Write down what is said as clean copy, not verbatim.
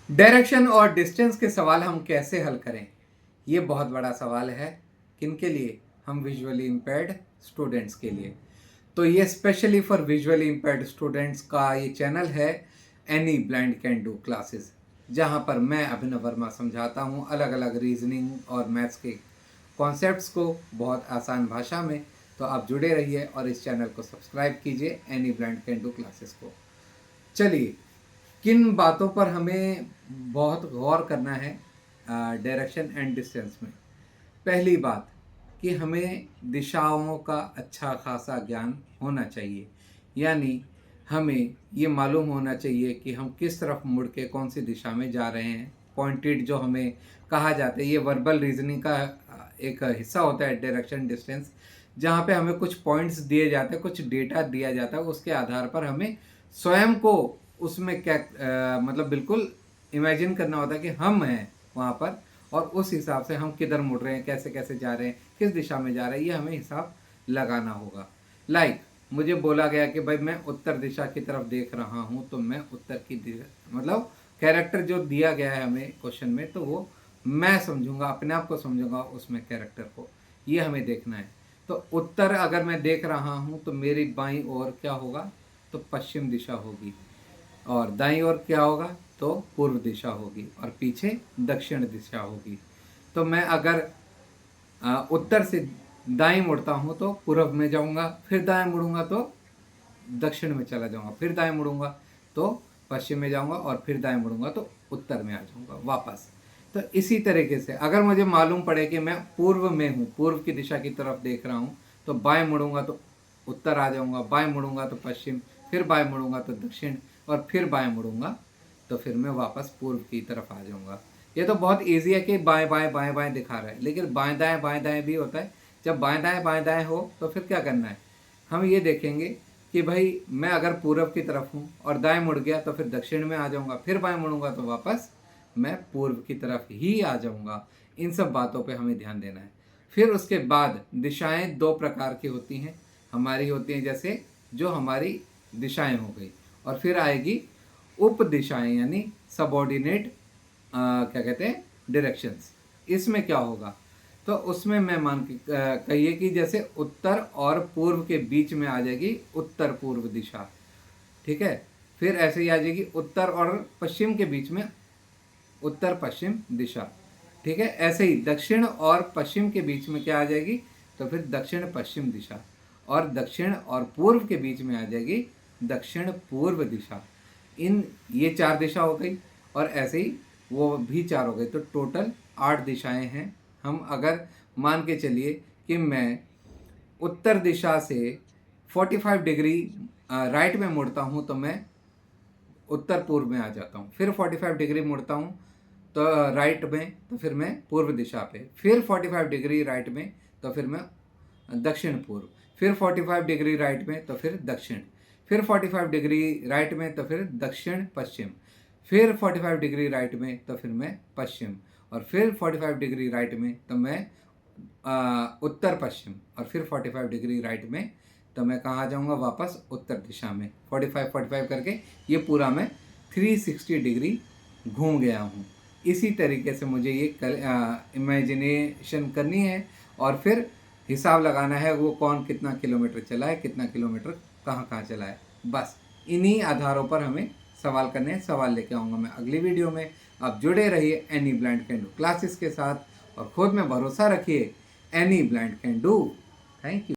Direction और distance के सवाल हम कैसे हल करें, ये बहुत बड़ा सवाल है। किनके लिए? हम विजुअली इम्पेयर्ड स्टूडेंट्स के लिए। तो ये specially for visually impaired students का ये चैनल है any blind can do classes, जहाँ पर मैं अभिनव वर्मा समझाता हूँ अलग अलग रीजनिंग और मैथ्स के कॉन्सेप्ट्स को बहुत आसान भाषा में। तो आप जुड़े रहिए और इस चैनल को सब्सक्राइब कीजिए, any blind can do classes को। चलिए, किन बातों पर हमें बहुत गौर करना है डायरेक्शन एंड डिस्टेंस में। पहली बात कि हमें दिशाओं का अच्छा खासा ज्ञान होना चाहिए, यानी हमें ये मालूम होना चाहिए कि हम किस तरफ मुड़ के कौन सी दिशा में जा रहे हैं। पॉइंटेड जो हमें कहा जाता है, ये वर्बल रीजनिंग का एक हिस्सा होता है डायरेक्शन डिस्टेंस, जहाँ पे हमें कुछ पॉइंट्स दिए जाते हैं, कुछ डेटा दिया जाता है, उसके आधार पर हमें स्वयं को उसमें क्या मतलब बिल्कुल इमेजिन करना होता है कि हम हैं वहाँ पर, और उस हिसाब से हम किधर मुड़ रहे हैं, कैसे कैसे जा रहे हैं, किस दिशा में जा रहे हैं, ये हमें हिसाब लगाना होगा। मुझे बोला गया कि भाई मैं उत्तर दिशा की तरफ देख रहा हूँ, तो मैं उत्तर की दिशा मतलब कैरेक्टर जो दिया गया है हमें क्वेश्चन में, तो वो मैं समझूंगा, अपने आप को समझूंगा उसमें कैरेक्टर को, ये हमें देखना है। तो उत्तर अगर मैं देख रहा हूँ तो मेरी बाईं ओर क्या होगा? तो पश्चिम दिशा होगी, और दाईं ओर क्या होगा? तो पूर्व दिशा होगी, और पीछे दक्षिण दिशा होगी। तो मैं अगर उत्तर से दाईं मुड़ता हूँ तो पूर्व में जाऊँगा, फिर दाएं मुड़ूंगा तो दक्षिण में चला जाऊँगा, फिर दाएं मुड़ूंगा तो पश्चिम में जाऊँगा, और फिर दाएं मुड़ूंगा तो उत्तर में आ जाऊँगा वापस। तो इसी तरीके से अगर मुझे मालूम पड़े कि मैं पूर्व में हूँ, पूर्व की दिशा की तरफ देख रहा हूँ, तो बाएं मुड़ूंगा तो उत्तर आ जाऊँगा, बाएं मुड़ूंगा तो पश्चिम, फिर बाएं मुड़ूंगा तो दक्षिण, और फिर बाएं मुड़ूंगा तो फिर मैं वापस पूर्व की तरफ आ जाऊँगा। ये तो बहुत ईजी है कि बाएं बाएं दिखा रहा है, लेकिन बाएं दाएं भी होता है। जब बाएं दाएं हो तो फिर क्या करना है? हम ये देखेंगे कि भाई मैं अगर पूर्व की तरफ हूँ और दाएं मुड़ गया तो फिर दक्षिण में आ जाऊँगा, फिर बाएं मुड़ूंगा तो वापस मैं पूर्व की तरफ ही आ जाऊँगा। इन सब बातों पे हमें ध्यान देना है। फिर उसके बाद दिशाएं दो प्रकार की होती हैं हमारी, होती हैं जैसे जो हमारी दिशाएं हो गई, और फिर आएगी उप दिशाएं, यानी सबऑर्डिनेट क्या कहते हैं, डायरेक्शंस। इसमें क्या होगा? तो उसमें मैं मान के कहिए कि जैसे उत्तर और पूर्व के बीच में आ जाएगी उत्तर पूर्व दिशा, ठीक है। फिर ऐसे ही आ जाएगी उत्तर और पश्चिम के बीच में उत्तर पश्चिम दिशा, ठीक है। ऐसे ही दक्षिण और पश्चिम के बीच में क्या आ जाएगी? तो फिर दक्षिण पश्चिम दिशा, और दक्षिण और पूर्व के बीच में आ जाएगी दक्षिण पूर्व दिशा। ये 4 दिशा हो गई, और ऐसे ही वो भी 4 हो गई, तो टोटल 8 दिशाएं हैं। हम अगर मान के चलिए कि मैं उत्तर दिशा से 45 डिग्री राइट में मुड़ता हूँ तो मैं उत्तर पूर्व में आ जाता हूँ, फिर 45 डिग्री मुड़ता हूँ तो राइट में, तो फिर मैं पूर्व दिशा पे, फिर 45 डिग्री राइट में तो फिर मैं दक्षिण पूर्व, फिर 45 डिग्री राइट में तो फिर दक्षिण, फिर 45 डिग्री राइट में तो फिर दक्षिण पश्चिम, फिर 45 डिग्री राइट में तो फिर मैं पश्चिम, और फिर 45 डिग्री राइट में तो मैं उत्तर पश्चिम, और फिर 45 डिग्री राइट में तो मैं कहाँ जाऊँगा? वापस उत्तर दिशा में। 45 करके ये पूरा मैं 360 डिग्री घूम गया हूँ। इसी तरीके से मुझे ये इमेजिनेशन करनी है, और फिर हिसाब लगाना है वो कौन कितना किलोमीटर चला है, कितना किलोमीटर कहाँ कहाँ चला है। बस इन्हीं आधारों पर हमें सवाल करने हैं। सवाल लेके आऊँगा मैं अगली वीडियो में। आप जुड़े रहिए any blind can do classes के साथ, और खुद में भरोसा रखिए। Any blind can do. Thank you.